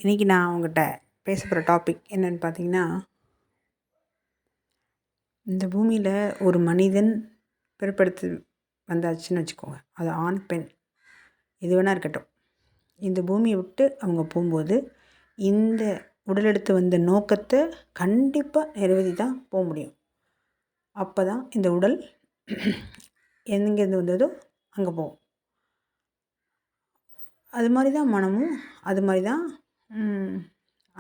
இன்றைக்கி நான் உங்கள்கிட்ட பேச போகிற டாபிக் என்னென்னு பார்த்தீங்கன்னா, இந்த பூமியில் ஒரு மனிதன் பிறப்பெடுத்து வந்தாச்சுன்னு வச்சுக்கோங்க. அது ஆண், பெண் எது வேணா இருக்கட்டும். இந்த பூமியை விட்டு அவங்க போகும்போது இந்த உடல் எடுத்து வந்த நோக்கத்தை கண்டிப்பாக நிறைவேற்றி தான் போக முடியும். அப்போ தான் இந்த உடல் எங்கேருந்து வந்ததோ அங்கே போகும். அது மாதிரி தான் மனமும், அது மாதிரி தான்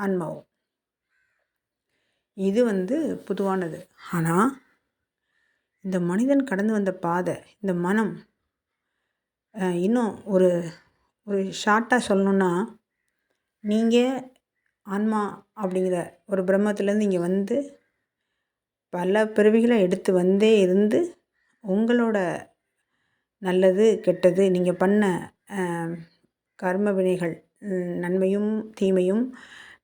ஆன்மாவும். இது பொதுவானது. ஆனால் இந்த மனிதன் கடந்து வந்த பாதை, இந்த மனம், இன்னும் ஒரு ஒரு ஷார்ட்டாக சொல்லணுன்னா, நீங்கள் ஆன்மா அப்படிங்கிற ஒரு பிரம்மத்திலேருந்து இங்கே வந்து பல பிறவிகளை எடுத்து வந்தே இருந்து உங்களோட நல்லது கெட்டது நீங்கள் பண்ண கர்ம வினைகள், நன்மையும் தீமையும்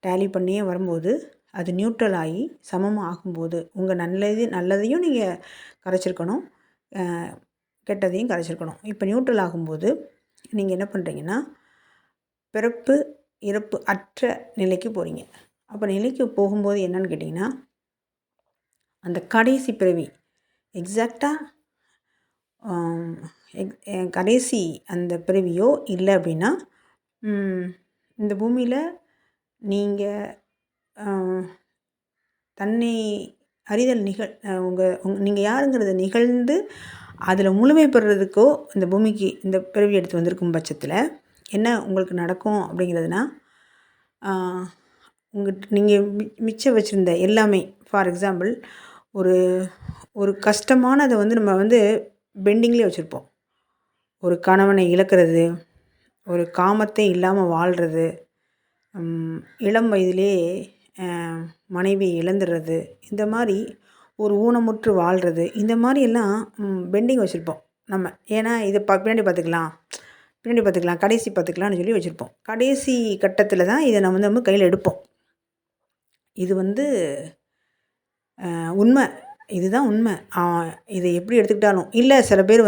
டேலி பண்ணியே வரும்போது அது நியூட்ரல் ஆகி சமமாக ஆகும்போது உங்கள் நல்லதையும் நீங்கள் கரைச்சிருக்கணும், கெட்டதையும் கரைச்சிருக்கணும். இப்போ நியூட்ரல் ஆகும்போது நீங்கள் என்ன பண்ணுறீங்கன்னா, பிறப்பு இறப்பு அற்ற நிலைக்கு போகிறீங்க. அப்போ நிலைக்கு போகும்போது என்னன்னு கேட்டிங்கன்னா, அந்த கடைசி பிறவி எக்ஸாக்டாக கடைசி அந்த பிறவியோ இல்லை அப்படின்னா, இந்த பூமியில் நீங்கள் தன்னை அறிதல் நீங்கள் யாருங்கிறத நிகழ்ந்து அதில் முழுமை பெறுறதுக்கோ இந்த பூமிக்கு இந்த பிறவி எடுத்து வந்திருக்கும் பட்சத்தில் என்ன உங்களுக்கு நடக்கும் அப்படிங்கிறதுனா, நீங்கள் மிச்சம் வச்சுருந்த எல்லாமே, ஃபார் எக்ஸாம்பிள் ஒரு ஒரு கஷ்டமானதை நம்ம பெண்டிங்லேயே வச்சுருப்போம். ஒரு கணவனை இழக்கிறது, ஒரு காமத்தை இல்லாமல் வாழ்கிறது, இளம் வயதிலே மனைவி இழந்துடுறது, இந்த மாதிரி ஒரு ஊனமுற்று வாழ்கிறது, இந்த மாதிரி எல்லாம் பெண்டிங் வச்சுருப்போம் நம்ம. ஏன்னா இதை பின்னாடி பார்த்துக்கலாம், கடைசி பார்த்துக்கலாம்னு சொல்லி வச்சுருப்போம். கடைசி கட்டத்தில் தான் இதை நம்ம கையில் எடுப்போம். இது உண்மை, இதுதான் உண்மை. இதை எப்படி எடுத்துக்கிட்டாலும் இல்லை, சில பேர்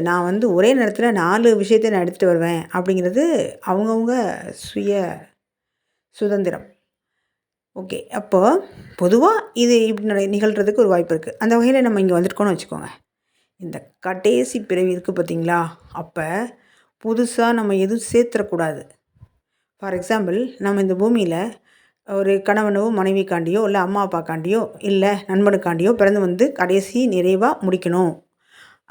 நான் ஒரே நேரத்தில் 4 விஷயத்தை நான் எடுத்துகிட்டு வருவேன் அப்படிங்கிறது அவங்கவுங்க சுதந்திரம். ஓகே, அப்போது பொதுவாக இது இப்படி நிகழ்கிறதுக்கு ஒரு வாய்ப்பு இருக்குது. அந்த வகையில் நம்ம இங்கே வந்துருக்கோன்னு வச்சுக்கோங்க. இந்த கடைசி பிறவி இருக்குது பார்த்திங்களா, அப்போ புதுசாக நம்ம எதுவும் சேர்த்துடக்கூடாது. ஃபார் எக்ஸாம்பிள், நம்ம இந்த பூமியில் ஒரு கணவனோ மனைவிக்காண்டியோ இல்லை அம்மா அப்பாக்காண்டியோ இல்லை நண்பனுக்காண்டியோ பிறந்து கடைசி நிறைவாக முடிக்கணும்.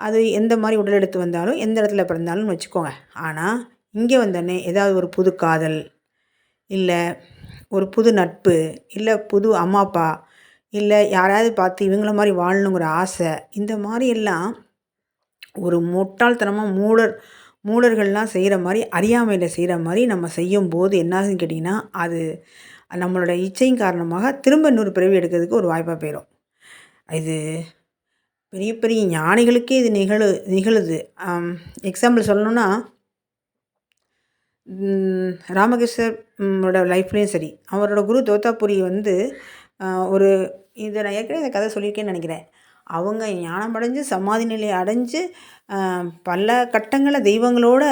அது எந்த மாதிரி உடல் எடுத்து வந்தாலும் எந்த இடத்துல பிறந்தாலும் வச்சுக்கோங்க. ஆனால் இங்கே வந்தோடனே ஏதாவது ஒரு புது காதல், இல்லை ஒரு புது நட்பு, இல்லை புது அம்மா அப்பா, இல்லை யாராவது பார்த்து இவங்கள மாதிரி வாழணுங்கிற ஆசை, இந்த மாதிரி எல்லாம் ஒரு முட்டாள்தனமாக மூடர்கள்லாம் செய்கிற மாதிரி, அறியாமையில் செய்கிற மாதிரி நம்ம செய்யும்போது என்னாகுன்னு கேட்டிங்கன்னா, அது நம்மளோட இச்சையின் காரணமாக திரும்ப இன்னொரு பிறவி எடுக்கிறதுக்கு ஒரு வாய்ப்பாக போயிடும். இது பெரிய பெரிய ஞானிகளுக்கே இது நிகழுது. எக்ஸாம்பிள் சொல்லணுன்னா, ராமகிருஷ்ணரோட லைஃப்லேயும் சரி, அவரோட குரு தோத்தாபுரி ஒரு இதை நான் ஏற்கனவே இந்த கதை சொல்லியிருக்கேன்னு நினைக்கிறேன். அவங்க ஞானம் அடைஞ்சு சமாதி நிலையை அடைஞ்சு பல கட்டங்களில் தெய்வங்களோட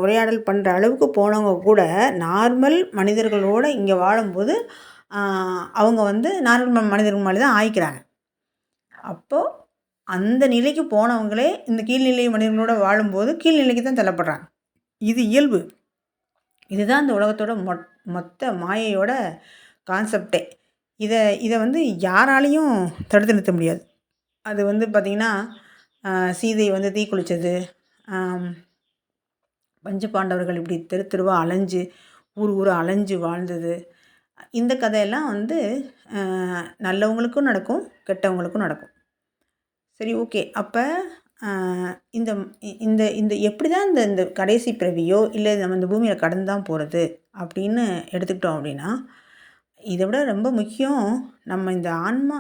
உரையாடல் பண்ணுற அளவுக்கு போனவங்க கூட நார்மல் மனிதர்களோடு இங்கே வாழும்போது அவங்க நார்மல் மனிதர்கள் மாதிரி தான் ஆயிக்கிறாங்க. அப்போது அந்த நிலைக்கு போனவங்களே இந்த கீழ்நிலை மனிதர்களோடு வாழும்போது கீழ்நிலைக்கு தான் தள்ளப்படுறாங்க. இது இயல்பு. இதுதான் இந்த உலகத்தோட மொத்த மாயையோட கான்செப்டே. இதை யாராலையும் தடுத்து நிறுத்த முடியாது. அது பார்த்திங்கன்னா, சீதை தீக்குளித்தது, பஞ்ச பாண்டவர்கள் இப்படி தெருவாக அலைஞ்சு ஊர் அலைஞ்சு வாழ்ந்தது, இந்த கதையெல்லாம் நல்லவங்களுக்கும் நடக்கும், கெட்டவங்களுக்கும் நடக்கும். சரி, ஓகே. அப்போ இந்த இந்த இந்த எப்படி தான் இந்த கடைசி பிறவியோ இல்லை நம்ம இந்த பூமியில் கடந்து தான் போகிறது அப்படின்னு எடுத்துக்கிட்டோம் அப்படின்னா, இதை விட ரொம்ப முக்கியம், நம்ம இந்த ஆன்மா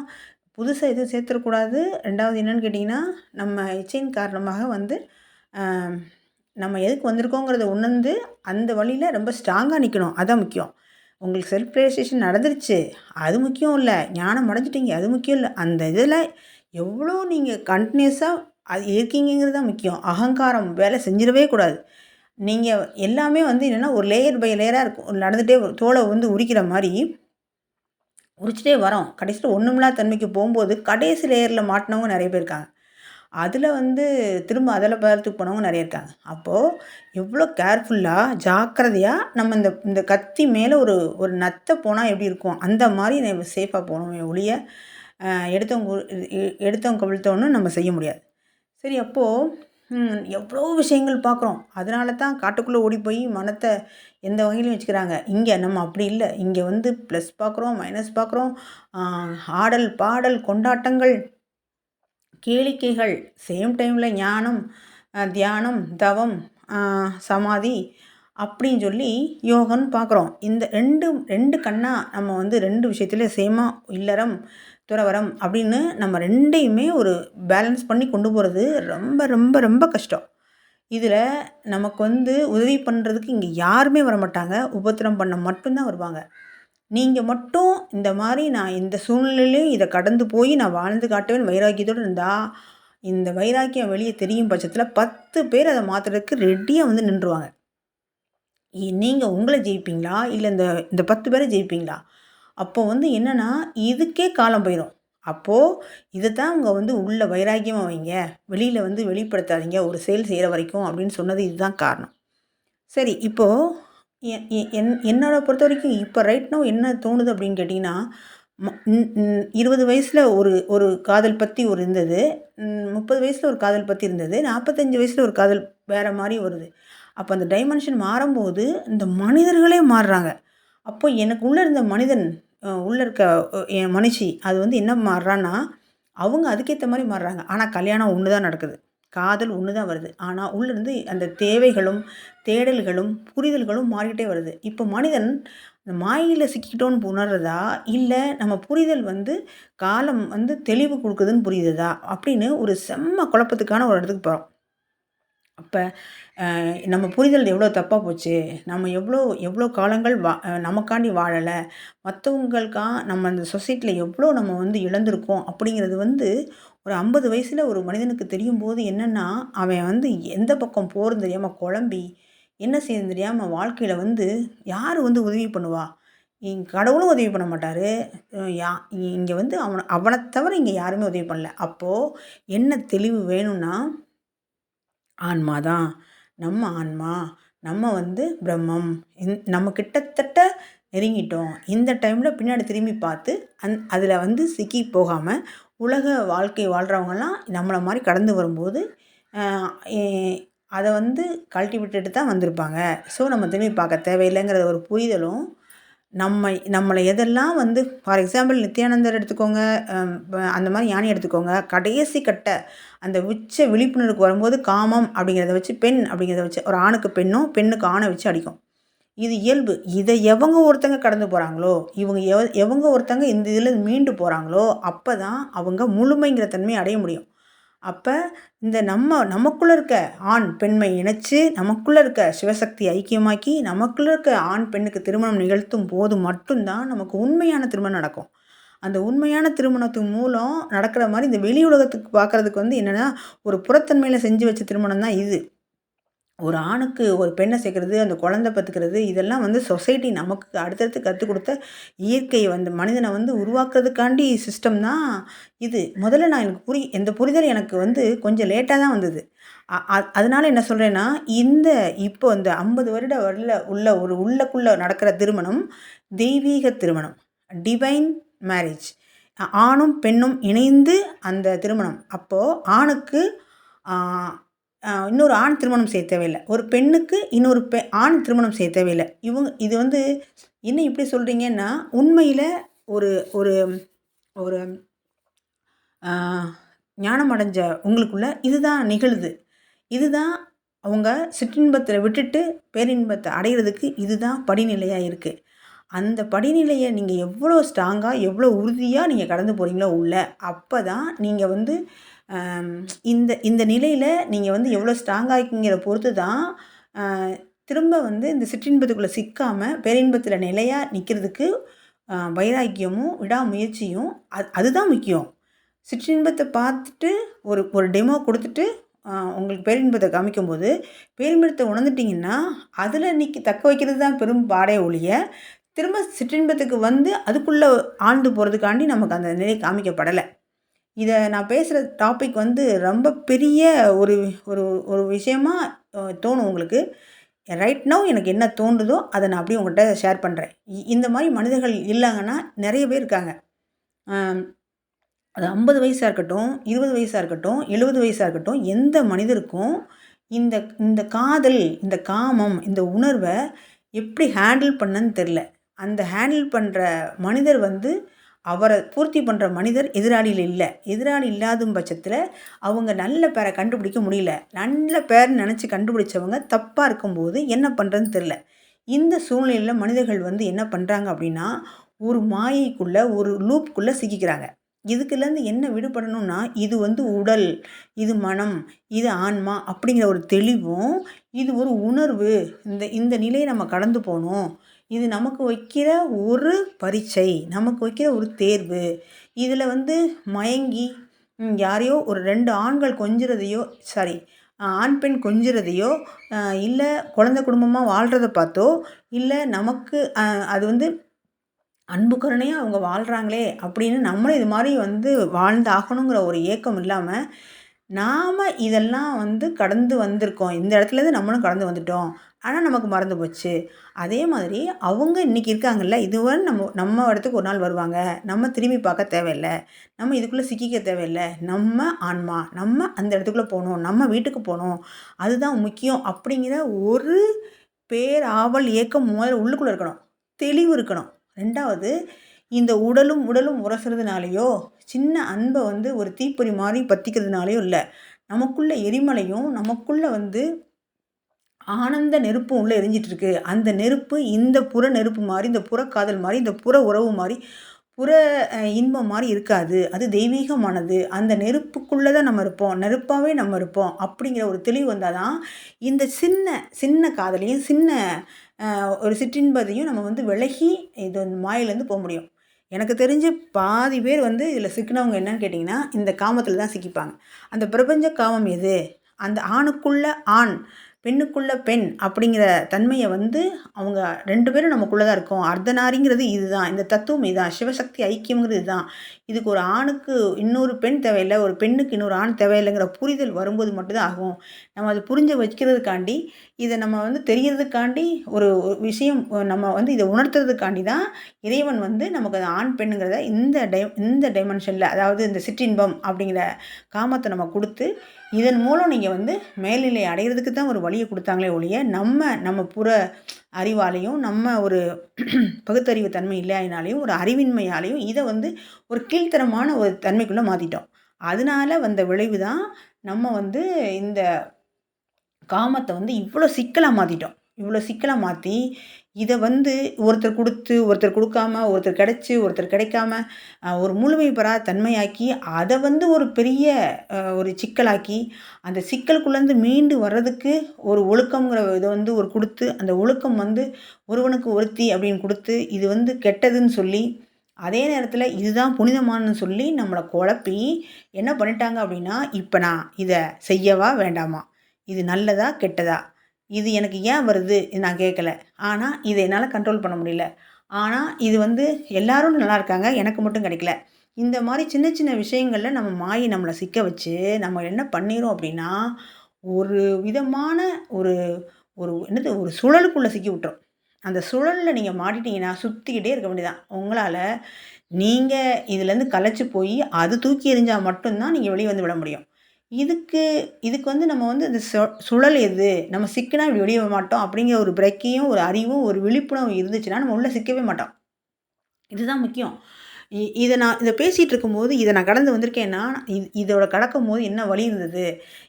புதுசாக எதுவும் சேர்த்துடக்கூடாது. ரெண்டாவது என்னென்னு கேட்டிங்கன்னா, நம்ம இச்சையின் காரணமாக நம்ம எதுக்கு வந்திருக்கோங்கிறத உணர்ந்து அந்த வழியில் ரொம்ப ஸ்ட்ராங்காக நிற்கணும். அதுதான் முக்கியம். உங்களுக்கு செல்ஃப் ரியலைசேஷன் நடந்துருச்சு, அது முக்கியம் இல்லை. ஞானம் அடைஞ்சிட்டிங்க, அது முக்கியம் இல்லை. அந்த இதில் எவ்வளோ நீங்கள் கண்டினியூஸாக அது இருக்கீங்கிறது தான் முக்கியம். அகங்காரம் வேலை செஞ்சிடவே கூடாது. நீங்கள் எல்லாமே வந்து என்னென்னா ஒரு லேயர் பை லேயராக இருக்கும், நடந்துகிட்டே தோலை வந்து உரிக்கிற மாதிரி உரிச்சிட்டே வரோம். கடைசியில் ஒண்ணுமில்லா தன்மைக்கு போகும்போது கடைசி லேயரில் மாட்டினவங்க நிறைய பேர் இருக்காங்க. அதில் வந்து திரும்ப அதில் பதத்துக்கு போனவங்க நிறைய இருக்காங்க. அப்போது எவ்வளோ கேர்ஃபுல்லாக ஜாக்கிரதையாக நம்ம இந்த இந்த கத்தி மேலே ஒரு ஒரு நத்தை போனால் எப்படி இருக்கும் அந்த மாதிரி நம்ம சேஃபாக போகணுமே ஒழிய எடுத்தவங்க எடுத்தவங்க கவிழ்த்தவொன்னு நம்ம செய்ய முடியாது. சரி அப்போது எவ்வளோ விஷயங்கள் பார்க்குறோம். அதனால தான் காட்டுக்குள்ளே ஓடி போய் மனத்தை எந்த வகையிலும் வச்சுக்கிறாங்க. இங்கே நம்ம அப்படி இல்லை. இங்கே வந்து ப்ளஸ் பார்க்குறோம், மைனஸ் பார்க்குறோம், ஆடல் பாடல் கொண்டாட்டங்கள் கேளிக்கைகள், சேம் டைமில் ஞானம், தியானம், தவம், சமாதி அப்படின்னு சொல்லி யோகன்னு பார்க்குறோம். இந்த ரெண்டு கண்ணாக நம்ம வந்து 2 விஷயத்துல சேமாக இல்லறம், துறவறம் அப்படின்னு நம்ம 2யுமே ஒரு பேலன்ஸ் பண்ணி கொண்டு போகிறது ரொம்ப ரொம்ப ரொம்ப கஷ்டம். இதில் நமக்கு வந்து உதவி பண்ணுறதுக்கு இங்கே யாருமே வரமாட்டாங்க. உபத்திரம் பண்ண மட்டும்தான் வருவாங்க. நீங்கள் மட்டும் இந்த மாதிரி நான் இந்த சூழ்நிலையிலையும் இதை கடந்து போய் நான் வாழ்ந்து காட்டுவேன் வைராக்கியத்தோடு இருந்தால், இந்த வைராக்கியம் வெளியே தெரியும் பட்சத்தில் 10 பேர் அதை மாற்றுறதுக்கு ரெடியாக வந்து நின்றுவாங்க. நீங்கள் உங்களை ஜெயிப்பீங்களா? இல்லை இந்த இந்த 10 பேரை ஜெயிப்பீங்களா? அப்போ வந்து என்னென்னா இதுக்கே காலம் போயிடும். அப்போது இதை தான் அவங்க வந்து உள்ள வைராக்கியமாக வைங்க, வெளியில் வந்து வெளிப்படுத்தாதீங்க ஒரு செயல் செய்கிற வரைக்கும் அப்படின்னு சொன்னது இதுதான் காரணம். சரி இப்போது என்னோட பொறுத்த வரைக்கும் இப்போ ரைட் நவ் என்ன தோணுது அப்படின்னு கேட்டிங்கன்னா, 20 வயசில் ஒரு ஒரு காதல் பற்றி ஒரு இருந்தது, 30 வயசில் ஒரு காதல் பற்றி இருந்தது, 45 வயசில் ஒரு காதல் வேறு மாதிரி வருது. அப்போ அந்த டைமென்ஷன் மாறும்போது இந்த மனிதர்களே மாறுறாங்க. அப்போ எனக்கு உள்ளே இருந்த மனிதன், உள்ளே இருக்க என் மனுஷி அது வந்து என்ன மாறுறான்னா, அவங்க அதுக்கேற்ற மாதிரி மாறுறாங்க. ஆனால் கல்யாணம் ஒன்று தான் நடக்குது, காதல் ஒன்று தான் வருது. ஆனால் உள்ளேருந்து அந்த தேவைகளும் தேடல்களும் புரிதல்களும் மாறிக்கிட்டே வருது. இப்போ மனிதன் இந்த மாயையில் சிக்கிக்கிட்டோன்னு உணர்றதா, இல்லை நம்ம புரிதல் வந்து காலம் வந்து தெளிவு கொடுக்குதுன்னு புரியுதா அப்படின்னு ஒரு செம்ம குழப்பத்துக்கான ஒரு இடத்துக்கு போகிறோம். அப்போ நம்ம புரிதல் எவ்வளோ தப்பாக போச்சு, நம்ம எவ்வளோ காலங்கள் நமக்காண்டி வாழலை, மற்றவங்களுக்காக நம்ம அந்த சொசைட்டியில் எவ்வளோ நம்ம வந்து இழந்திருக்கோம் அப்படிங்கிறது வந்து ஒரு 50 வயசில் ஒரு மனிதனுக்கு தெரியும் போது என்னென்னா, அவன் வந்து எந்த பக்கம் போகிறது தெரியாமல் குழம்பி, என்ன செய்யறது தெரியாமல் வாழ்க்கையில் வந்து யார் வந்து உதவி பண்ணுவா? கடவுளும் உதவி பண்ண மாட்டார். இங்கே வந்து அவனை தவிர இங்கே யாருமே உதவி பண்ணல. அப்போது என்ன தெளிவு வேணும்னா, ஆன்மா தான், நம்ம ஆன்மா, நம்ம வந்து பிரம்மம், நம்ம கிட்டத்தட்ட நெருங்கிட்டோம். இந்த டைமில் பின்னாடி திரும்பி பார்த்து அதில் வந்து சிக்கி போகாமல் உலக வாழ்க்கை வாழ்கிறவங்கலாம் நம்மளை மாதிரி கடந்து வரும்போது அதை வந்து கழட்டி விட்டுட்டு தான் வந்திருப்பாங்க. ஸோ நம்ம திரும்பி பார்க்க தேவையில்லைங்கிற ஒரு புரிதலும், நம்மளை எதெல்லாம் வந்து ஃபார் எக்ஸாம்பிள் நித்யானந்தர் எடுத்துக்கோங்க, அந்த மாதிரி ஞானி எடுத்துக்கோங்க, கடைசி கட்ட அந்த உச்ச விழிப்புணர்வுக்கு வரும்போது காமம் அப்படிங்கிறத வச்சு, பெண் அப்படிங்கிறத வச்சு, ஒரு ஆணுக்கு பெண்ணும் பெண்ணுக்கு ஆணை வச்சு அடிக்கும். இது இயல்பு. இதை எவங்க ஒருத்தங்க கடந்து போகிறாங்களோ, இவங்க எவங்க ஒருத்தங்க இந்த இதில் மீண்டு போகிறாங்களோ, அப்போ தான் அவங்க முழுமைங்கிற தன்மையை அடைய முடியும். அப்போ இந்த நமக்குள்ளே இருக்க ஆண் பெண்மை இணைச்சி, நமக்குள்ளே இருக்க சிவசக்தி ஐக்கியமாக்கி, நமக்குள்ளே இருக்க ஆண் பெண்ணுக்கு திருமணம் நிகழ்த்தும் போது மட்டும்தான் நமக்கு உண்மையான திருமணம் நடக்கும். அந்த உண்மையான திருமணத்துக்கு மூலம் நடக்கிற மாதிரி இந்த வெளி உலகத்துக்கு பார்க்குறதுக்கு வந்து என்னென்னா, ஒரு புறத்தன்மையில் செஞ்சு வச்ச திருமணம் தான் இது. ஒரு ஆணுக்கு ஒரு பெண்ணை சேர்க்குறது, அந்த குழந்தை பெற்றுக்கிறது, இதெல்லாம் வந்து சொசைட்டி நமக்கு அடுத்தடுத்து கற்றுக் கொடுத்த இயற்கையை வந்து மனிதனை வந்து உருவாக்குறதுக்காண்டி சிஸ்டம் தான் இது. முதல்ல நான் எனக்கு இந்த புரிதல் எனக்கு வந்து கொஞ்சம் லேட்டாக தான் வந்தது. அதனால என்ன சொல்கிறேன்னா, இப்போ இந்த 50 வருட உள்ள ஒரு உள்ளக்குள்ளே நடக்கிற திருமணம் தெய்வீக திருமணம், டிவைன் மேரேஜ். ஆணும் பெண்ணும் இணைந்து அந்த திருமணம். அப்போது ஆணுக்கு இன்னொரு ஆண் திருமணம் செய்ய தேவையில்லை, ஒரு பெண்ணுக்கு இன்னொரு ஆண் திருமணம் செய்ய தேவையில்லை. இது வந்து என்ன இப்படி சொல்கிறீங்கன்னா, உண்மையில் ஒரு ஒரு ஒரு ஞானம் அடைஞ்ச உங்களுக்குள்ள இதுதான் நிகழுது. இதுதான் அவங்க சிற்றின்பத்தை விட்டுட்டு பேரின்பத்தை அடைகிறதுக்கு இதுதான் படிநிலையாக இருக்குது. அந்த படிநிலையை நீங்கள் எவ்வளோ ஸ்ட்ராங்காக எவ்வளோ உறுதியாக நீங்கள் கடந்து போகிறீங்களோ உள்ள, அப்போ தான் நீங்கள் வந்து இந்த நிலையில் நீங்கள் வந்து எவ்வளோ ஸ்ட்ராங்காக இருக்கீங்கிற பொறுத்து தான் திரும்ப வந்து இந்த சிற்றின்பத்துக்குள்ளே சிக்காமல் பேரின்பத்தில் நிலையாக நிற்கிறதுக்கு வைராக்கியமும் விடாமுயற்சியும் அதுதான் முக்கியம். சிற்றின்பத்தை பார்த்துட்டு ஒரு டெமோ கொடுத்துட்டு உங்களுக்கு பேரின்பத்தை காமிக்கும்போது, பேரின்பத்தை உணர்ந்துட்டீங்கன்னா, அதில தக்க வைக்கிறது தான் பெரும் பாடே ஒழிய, திரும்ப சிற்றின்பத்துக்கு வந்து அதுக்குள்ள ஆழ்ந்து போறதுக்காண்டி நமக்கு அந்த நிலை காமிக்கப்படல. இத நான் பேசுற டாபிக் வந்து ரொம்ப பெரிய ஒரு ஒரு ஒரு விஷயமா தோணும் உங்களுக்கு. ரைட் நவ் எனக்கு என்ன தோன்றுதோ, அத நான் அப்படியே உங்கள்ட்ட ஷேர் பண்றேன். இந்த மாரி மனிதர்கள் இல்லங்கன்னா நெறைய பேர் இருக்காங்க. அ அது 50 வயசா இருக்கட்டும், 20 வயசா இருக்கட்டும், 70 வயசா இருக்கட்டும், எந்த மனிதருக்கும் இந்த இந்த காதல், இந்த காமம், இந்த உணர்வ எப்படி ஹேண்டில் பண்ணன்னு தெரியல. அந்த ஹேண்டில் பண்ற மனிதர் வந்து அவர பூர்த்தி பண்ற மனிதர் எதிராளியில இல்ல. எதிராளி இல்லாத பட்சத்தில அவங்க நல்ல பேர கண்டுபிடிக்க முடியல. நல்ல பேர்ன்னு நெனச்சு கண்டுபிடிச்சவங்க தப்பா இருக்கும்போது என்ன பண்றதுன்னு தெரியல. இந்த சூழ்நிலையில மனிதர்கள் வந்து என்ன பண்றாங்க அப்படின்னா, ஒரு மாயைக்குள்ள, ஒரு லூப்க்குள்ள சிக்கிக்கிறாங்க. இதுக்குலேருந்து என்ன விடுபடணும்னா, இது வந்து உடல், இது மனம், இது ஆன்மா அப்படிங்கிற ஒரு தெளிவும், இது ஒரு உணர்வு. இந்த நிலைய நம்ம கடந்து போணும். இது நமக்கு வைக்கிற ஒரு பரீட்சை, நமக்கு வைக்கிற ஒரு தேர்வு. இதில வந்து மயங்கி யாரையோ ஒரு 2 ஆண்கள் கொஞ்சுறதையோ சாரி ஆண், பெண் கொஞ்சுறதையோ, இல்ல குழந்தை குடும்பமா வாழ்றத பார்த்தோ, இல்ல நமக்கு அது வந்து அன்பு கருணையா அவங்க வாழ்றாங்களே அப்படின்னு நம்மளும் இது மாரி வந்து வாழ்ந்தாகணுங்கிற ஒரு ஏக்கம் இல்லாம, நாம இதெல்லாம் வந்து கடந்து வந்திருக்கோம். இந்த இடத்துலேருந்து நம்மளும் கடந்து வந்துட்டோம். ஆனா நமக்கு மறந்து போச்சு. அதே மாதிரி அவங்க இன்னைக்கு இருக்காங்கல்ல, இதுவரை நம்ம நம்ம இடத்துக்கு ஒரு நாள் வருவாங்க. நம்ம திரும்பி பார்க்க தேவையில்ல. நம்ம இதுக்குள்ள சிக்கிக்க தேவையில்ல. நம்ம ஆன்மா, நம்ம அந்த இடத்துக்குள்ள போணும். நம்ம வீட்டுக்கு போணும். அதுதான் முக்கியம் அப்படிங்கிற ஒரு பேராவல் ஏக்கம் முதல்ல உள்ளுக்குள்ள இருக்கணும். தெளிவு இருக்கணும். 2வது இந்த உடலும் உடலும் உரசுறதுனாலயோ, சின்ன அன்ப வந்து ஒரு தீப்பொறி மாரி பத்திக்கிறதுனாலயோ இல்ல. நமக்குள்ள எரிமலையும், நமக்குள்ள வந்து ஆனந்த நெருப்பும் உள்ள எரிஞ்சிட்டு இருக்கு. அந்த நெருப்பு இந்த புற நெருப்பு மாரி, இந்த புறக்காதல் மாரி, இந்த புற உறவு மாரி, புற இன்பம் மாரி இருக்காது. அது தெய்வீகமானது. அந்த நெருப்புக்குள்ள தான் நம்ம இருப்போம். நெருப்பாவே நம்ம இருப்போம். அப்படிங்கிற ஒரு தெளிவு வந்தா தான், இந்த சின்ன சின்ன காதலையும், சின்ன ஒரு சிற்றின்பத்தையும் நம்ம வந்து விலகி இது மாயையிலேருந்து போ முடியும். எனக்கு தெரிஞ்சு பாதி பேர் வந்து இதில சிக்குனவங்க என்னன்னு கேட்டிங்கன்னா, இந்த காமத்தில தான் சிக்கிப்பாங்க. அந்த பிரபஞ்ச காமம் எது? அந்த ஆணுக்குள்ள ஆண், பெண்ணுக்குள்ள பெண் அப்படிங்கிற தன்மைய வந்து அவங்க 2 பேரும் நமக்குள்ள தான் இருக்கோம். அர்த்தநாரிங்கிறது இதுதான். இந்த தத்துவம் இதான். சிவசக்தி ஐக்கியம்ங்கிறது இதுதான். இதுக்கு ஒரு ஆணுக்கு இன்னொரு பெண் தேவையில்ல. ஒரு பெண்ணுக்கு இன்னொரு ஆண் தேவையில்லைங்கிற புரிதல் வரும்போது மட்டும் தான் ஆகும். நம்ம அத புரிஞ்ச வைக்கிறதுக்காண்டி, இத நம்ம வந்து தெரியறதுக்காண்டி ஒரு ஒரு விஷயம் நம்ம வந்து இத உணர்த்துறதுக்காண்டி தான் இறைவன் வந்து நமக்கு அந்த ஆண், பெண்ணுங்கிறத இந்த டைமென்ஷன்ல அதாவது இந்த சிற்றின்பம் அப்படிங்கிற காமத்த நம்ம குடுத்து, இதன் மூலம் நீங்க வந்து மேல்நிலை அடையறதுக்கு தான் ஒரு வழிய குடுத்தாங்களே ஒழிய, நம்ம புற அறிவாலயும், நம்ம ஒரு பகுத்தறிவு தன்மை இல்லாதனாலயும், ஒரு அறிவின்மையாலயும் இத வந்து ஒரு கீழ்த்தரமான ஒரு தன்மைக்குள்ள மாத்திட்டோம். அதனால வந்த விளைவு தான் நம்ம வந்து இந்த காமத்த வந்து இவ்ளோ சிக்கலா மாத்திட்டோம். இவ்ளோ சிக்கலா மாத்தி, இத வந்து ஒருத்தர் குடுத்து, ஒருத்தர் குடுக்காம, ஒருத்தர் கிடைச்சு, ஒருத்தர் கிடைக்காம, ஒரு முழுமை பெறாத தன்மையாக்கி, அத வந்து ஒரு பெரிய ஒரு சிக்கலாக்கி, அந்த சிக்கலுக்குள்ளேருந்து மீண்டு வர்றதுக்கு ஒரு ஒழுக்கம்ங்கிற இத வந்து ஒரு குடுத்து, அந்த ஒழுக்கம் வந்து ஒருவனுக்கு ஒருத்தி அப்படின்னு குடுத்து, இது வந்து கெட்டதுன்னு சொல்லி, அதே நேரத்தில இதுதான் புனிதமானதுன்னு சொல்லி நம்மள குழப்பி, என்ன பண்ணிட்டாங்க அப்படின்னா, இப்ப நான் இத செய்யவா? வேண்டாமா? இது நல்லதா? கெட்டதா? இது எனக்கு ஏன் வருது? இது நான் கேட்கல. ஆனா, இத என்னால கண்ட்ரோல் பண்ண முடியல. ஆனா, இது வந்து எல்லாரும் நல்லா இருக்காங்க. எனக்கு மட்டும் கிடைக்கல. இந்த மாரி சின்ன சின்ன விஷயங்கள்ல நம்ம மாயை நம்மள சிக்க வச்சு, நம்ம என்ன பண்ணிறோம் அப்டின்னா, ஒரு விதமான ஒரு ஒரு என்னது ஒரு சுழலுக்குள்ள சிக்கி விட்டுரும். அந்த சுழல்ல நீங்க மாட்டிட்டீங்கன்னா, சுத்திக்கிட்டே இருக்க வேண்டியது தான். உங்களால நீங்க இதுலேருந்து கலச்சு போயி, அது தூக்கி எறிஞ்சா மட்டும் தான் நீங்க வெளிய வந்து விட முடியும். இதுக்கு இதுக்கு வந்து நம்ம வந்து இந்த சுழல் எது? நம்ம சிக்கினா இப்படி வெளிய வரமாட்டோம் அப்படிங்கிற ஒரு பிரக்கையும், ஒரு அறிவும், ஒரு விழிப்புணர்வும் இருந்துச்சுன்னா, நம்ம உள்ள சிக்கவே மாட்டோம். இதுதான் முக்கியம். இத பேசிட்டு இருக்கும்போது, இத நான் கடந்து வந்திருக்கேன்னா, இதோட கடக்கும்போது என்ன வழி இருந்தது?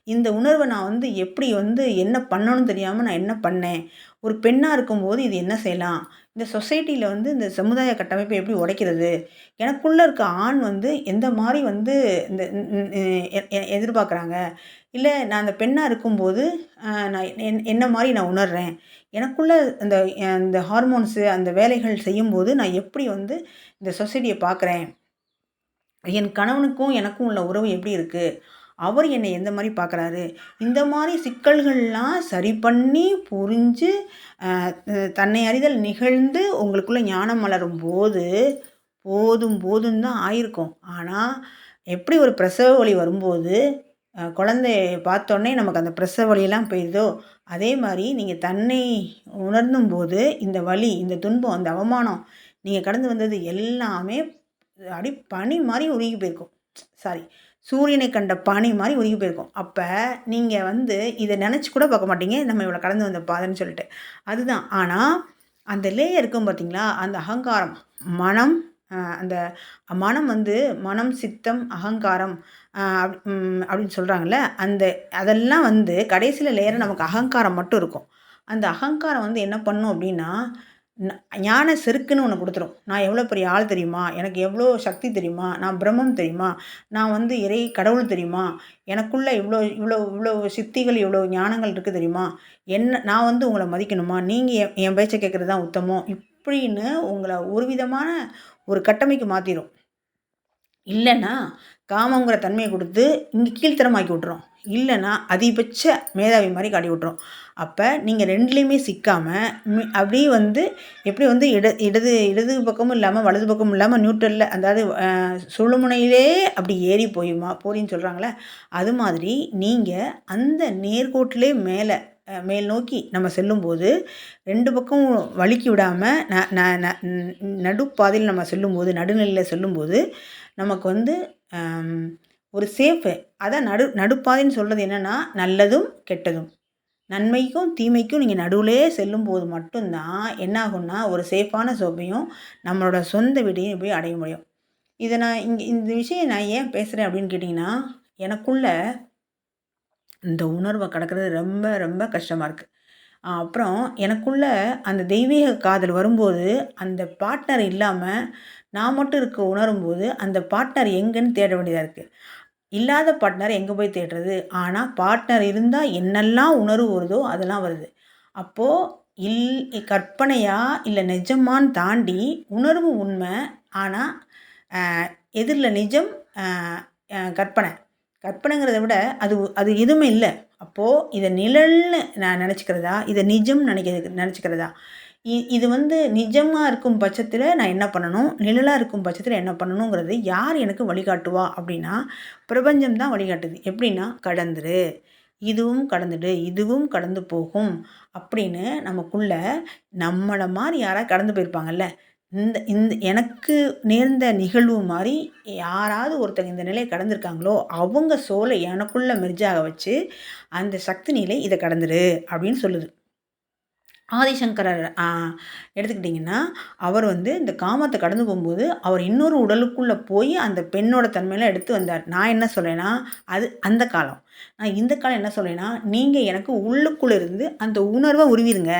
இந்த உணர்வ நான் வந்து எப்படி வந்து என்ன பண்ணணும்னு தெரியாம நான் என்ன பண்ணேன்? ஒரு பெண்ணா இருக்கும்போது இது என்ன செய்யலாம்? இந்த சொசைட்டில வந்து இந்த சமுதாய கட்டமைப்ப எப்படி உடைக்கிறது? எனக்குள்ள இருக்க ஆண் வந்து எந்த மாரி வந்து இந்த எ எ எதிர்பார்க்குறாங்க? இல்ல நான் அந்த பெண்ணா இருக்கும்போது, நான் என்ன மாரி நான் உணர்றேன்? எனக்குள்ள அந்த அந்த ஹார்மோன்ஸு அந்த வேலைகள் செய்யும்போது, நான் எப்படி வந்து இந்த சொசைட்டிய பார்க்குறேன்? என் கணவனுக்கும் எனக்கும் உள்ள உறவு எப்படி இருக்கு? அவர் என்னை எந்த மாதிரி பார்க்குறாரு, இந்த மாதிரி சிக்கல்கள்லாம் சரி பண்ணி புரிஞ்சு தன்னை அறிதல் நிகழ்ந்து உங்களுக்குள்ள ஞானம் மலரும் போது போதும் போதும் தான் ஆயிருக்கும். ஆனால் எப்படி ஒரு பிரசவ வலி வரும்போது குழந்தைய பார்த்தோன்னே நமக்கு அந்த பிரசவ வலியெல்லாம் போயிடுதோ, அதே மாதிரி நீங்கள் தன்னை உணர்ந்தும்போது இந்த வலி, இந்த துன்பம், அந்த அவமானம் நீங்கள் கடந்து வந்தது எல்லாமே அப்படி பனி மாதிரி உருகி போயிருக்கும். சாரி, சூரியனை கண்ட பனி மாதிரி உருகி போயிருக்கும். அப்போ நீங்கள் வந்து இதை நினச்சி கூட பார்க்க மாட்டீங்க, நம்ம இவ்வளோ கடந்து வந்த பாதைன்னு சொல்லிட்டு. அதுதான். ஆனால் அந்த லேயர் இருக்கும் பார்த்தீங்களா, அந்த அகங்காரம், மனம், அந்த மனம் வந்து மனம், சித்தம், அகங்காரம் அப்படின்னு சொல்கிறாங்கல்ல, அதெல்லாம் வந்து கடைசியில் லேயர் நமக்கு அகங்காரம் மட்டும் இருக்கும். அந்த அகங்காரம் வந்து என்ன பண்ணும் அப்படின்னா, ஞான செருக்குன்னு ஒன்று கொடுத்துரும். நான் எவ்வளோ பெரிய ஆள் தெரியுமா, எனக்கு எவ்வளோ சக்தி தெரியுமா, நான் பிரம்மம் தெரியுமா, நான் வந்து கடவுள் தெரியுமா, எனக்குள்ளே இவ்வளோ இவ்வளோ இவ்வளோ சித்திகள், இவ்வளோ ஞானங்கள் இருக்குது தெரியுமா, நான் வந்து உங்களை மதிக்கணுமா, நீங்கள் என் பேச்சை கேட்குறது தான் உத்தமம், இப்படின்னு உங்களை ஒரு விதமான ஒரு கட்டமைக்கு மாற்றிடும். இல்லைன்னா காமங்கிற தன்மையை கொடுத்து இங்கே கீழ்த்தரமாக்கி விட்ரும். இல்லைன்னா அதிகபட்ச மேதாவி மாதிரி காட்டி விட்ரும். அப்போ நீங்கள் ரெண்டுலேயுமே சிக்காமல் அப்படியே வந்து எப்படி வந்து இடது பக்கமும் இல்லாமல் வலது பக்கமும் இல்லாமல் நியூட்ரலில், அதாவது சுழுமுனையிலே அப்படி ஏறி போறின்னு சொல்கிறாங்களே, அது மாதிரி நீங்கள் அந்த நேர்கோட்டிலே மேல் நோக்கி நம்ம செல்லும்போது 2 பக்கமும் வழுக்கி விடாமல் நடுப்பாதையில் நம்ம செல்லும்போது, நடுநிலையில் செல்லும்போது நமக்கு வந்து ஒரு சேஃபு. அதான் நடுப்பாதைன்னு சொல்கிறது என்னென்னா, நல்லதும் கெட்டதும், நன்மைக்கும் தீமைக்கும் நீங்கள் நடுவிலே செல்லும்போது மட்டும்தான் என்ன ஆகும்னா, ஒரு சேஃபான சோப்பையும் நம்மளோட சொந்த வீடையும் போய் அடைய முடியும். இதை நான் இந்த விஷயம் நான் ஏன் பேசுகிறேன் அப்படின்னு கேட்டிங்கன்னா, எனக்குள்ள இந்த உணர்வை கடக்கிறது ரொம்ப ரொம்ப கஷ்டமாக இருக்குது. அப்புறம் எனக்குள்ள அந்த தெய்வீக காதல் வரும்போது, அந்த பார்ட்னர் இல்லாமல் நான் மட்டும் உணரும்போது, அந்த பார்ட்னர் எங்கேன்னு தேட வேண்டியதாக இருக்குது. இல்லாத பார்ட்னர் எங்கே போய் தேடுறது? ஆனால் பார்ட்னர் இருந்தால் என்னெல்லாம் உணர்வு வருதோ அதெல்லாம் வருது. அப்போது கற்பனையா இல்லை நிஜமான்னு தாண்டி உணர்வு உண்மை. ஆனால் எதிரில் நிஜம், கற்பனை. கற்பனைங்கிறத விட அது எதுவுமே இல்லை. அப்போது இதை நிழல்னு நான் நினச்சிக்கிறதா, இதை நிஜம்னு நினச்சிக்கிறதா, இது வந்து நிஜமாக இருக்கும் பட்சத்தில் நான் என்ன பண்ணணும், நிழலாக இருக்கும் பட்சத்தில் என்ன பண்ணணுங்கிறது யார் எனக்கு வழிகாட்டுவா அப்படின்னா, பிரபஞ்சம் தான் வழிகாட்டுது. எப்படின்னா, கடந்துரு, இதுவும் கடந்துடு, இதுவும் கடந்து போகும் அப்படின்னு நமக்குள்ள நம்மளை மாதிரி யாராவது கடந்து போயிருப்பாங்கல்ல, இந்த இந்த எனக்கு நேர்ந்த நிகழ்வு மாதிரி யாராவது ஒருத்தங்க இந்த நிலையை கடந்திருக்காங்களோ, அவங்க சோலை எனக்குள்ளே மெர்ஜாக வச்சு அந்த சக்தி நிலை இதை கடந்துரு அப்படின்னு சொல்லுது. ஆதிசங்கரர் எடுத்துக்கிட்டிங்கன்னா, அவர் வந்து இந்த காமத்தை கடந்து போகும்போது, அவர் இன்னொரு உடலுக்குள்ளே போய் அந்த பெண்ணோட தன்மையெல்லாம் எடுத்து வந்தார். நான் என்ன சொல்லேன்னா, அது அந்த காலம். நான் இந்த காலம் என்ன சொல்லேன்னா, நீங்கள் எனக்கு உள்ளுக்குள்ளே இருந்து அந்த உணர்வை உருவிருங்க.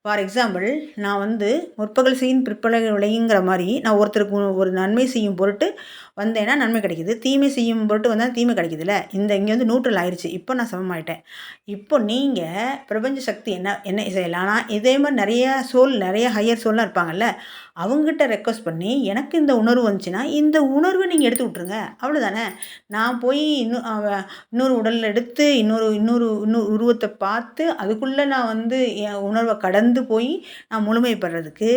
ஃபார் எக்ஸாம்பிள், நான் வந்து முற்பகல் செய்யும் பிற்பகல் விளையுங்கிற மாதிரி, நான் ஒருத்தருக்கு ஒரு நன்மை செய்யும் பொருட்டு வந்தேன்னா நன்மை கிடைக்கிது, தீமை செய்யும் பொருட்டு வந்தால் தீமை கிடைக்குதுல்ல. இங்கே வந்து நியூட்ரல் ஆயிடுச்சு. இப்போ நான் சமமாயிட்டேன். இப்போ நீங்கள் பிரபஞ்ச சக்தி என்ன செய்யலாம், ஆனால் இதே மாதிரி நிறைய ஹையர் சோல்லாம் இருப்பாங்கல்ல, அவங்ககிட்ட ரெக்வஸ்ட் பண்ணி எனக்கு இந்த உணர்வு வந்துச்சுன்னா இந்த உணர்வை நீங்கள் எடுத்து விட்ருங்க, அவ்வளோதானே. நான் போய் இன்னொரு உடலில் எடுத்து இன்னொரு உருவத்தை பார்த்து அதுக்குள்ளே நான் வந்து என் உணர்வை கடந்து போய் நான் முழுமைப்படுறதுக்கு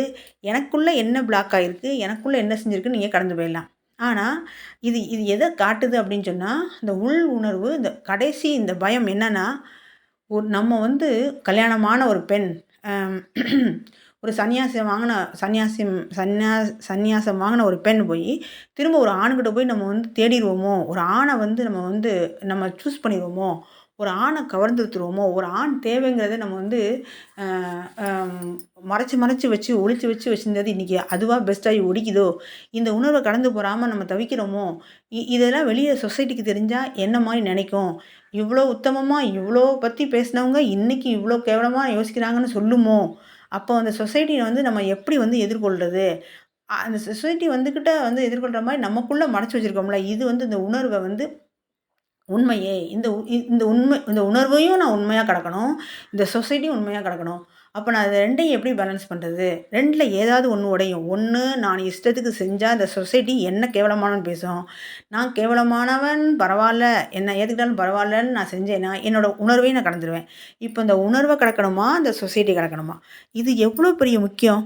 எனக்குள்ளே என்ன பிளாக் ஆகிருக்கு, எனக்குள்ளே என்ன செஞ்சுருக்குன்னு நீங்கள் கடந்து போயிடலாம். ஆனால் இது எதை காட்டுது அப்படின்னு சொன்னால், இந்த உள் உணர்வு, இந்த கடைசி இந்த பயம் என்னென்னா, நம்ம வந்து கல்யாணமான ஒரு பெண் ஒரு சந்நியாசம் வாங்கின ஒரு பெண் போய் திரும்ப ஒரு ஆணுக்கிட்ட போய் நம்ம வந்து தேடிடுவோமோ, ஒரு ஆணை வந்து நம்ம சூஸ் பண்ணிடுவோமோ, ஒரு ஆணை கவர்ந்துருத்துருவோமோ, ஒரு ஆண் தேவைங்கிறத நம்ம வந்து மறைச்சி வச்சு ஒளிச்சு வச்சு வச்சுருந்தது இன்றைக்கி அதுவாக பெஸ்ட்டாகி ஒடிக்குதோ, இந்த உணர்வை கடந்து போகாமல் நம்ம தவிக்கிறோமோ, இதெல்லாம் வெளியே சொசைட்டிக்கு தெரிஞ்சால் என்ன மாதிரி நினைக்கும், இவ்வளோ உத்தமமாக இவ்வளோ பற்றி பேசினவங்க இன்றைக்கி இவ்வளோ கேவலமாக யோசிக்கிறாங்கன்னு சொல்லுமோ, அப்போ அந்த சொசைட்டியை வந்து நம்ம எப்படி வந்து எதிர்கொள்கிறது, அந்த சொசைட்டி வந்துக்கிட்ட வந்து எதிர்கொள்கிற மாதிரி நமக்குள்ளே மறைச்சி வச்சுருக்கோம்ல, இது வந்து இந்த உணர்வை வந்து உண்மையே இந்த உணர்வையும் நான் உண்மையாக கடக்கணும், இந்த சொசைட்டியும் உண்மையாக கடக்கணும். அப்போ நான் அது 2யும் எப்படி பேலன்ஸ் பண்ணுறது? 2ல ஏதாவது ஒன்று உடையும். ஒண்ணு நான் இஷ்டத்துக்கு செஞ்சா இந்த சொசைட்டி என்ன கேவலமானவன்னு பேசும். நான் கேவலமானவன் பரவால்ல, என்ன ஏத்துக்கிட்டாலும் பரவால்லன்னு நான் செஞ்சேன்னா, என்னோட உணர்வையும் நான் கடந்துருவேன். இப்போ இந்த உணர்வ கடக்கணுமா? இந்த சொசைட்டிய கடக்கணுமா? இது எவ்வளோ பெரிய முக்கியம்.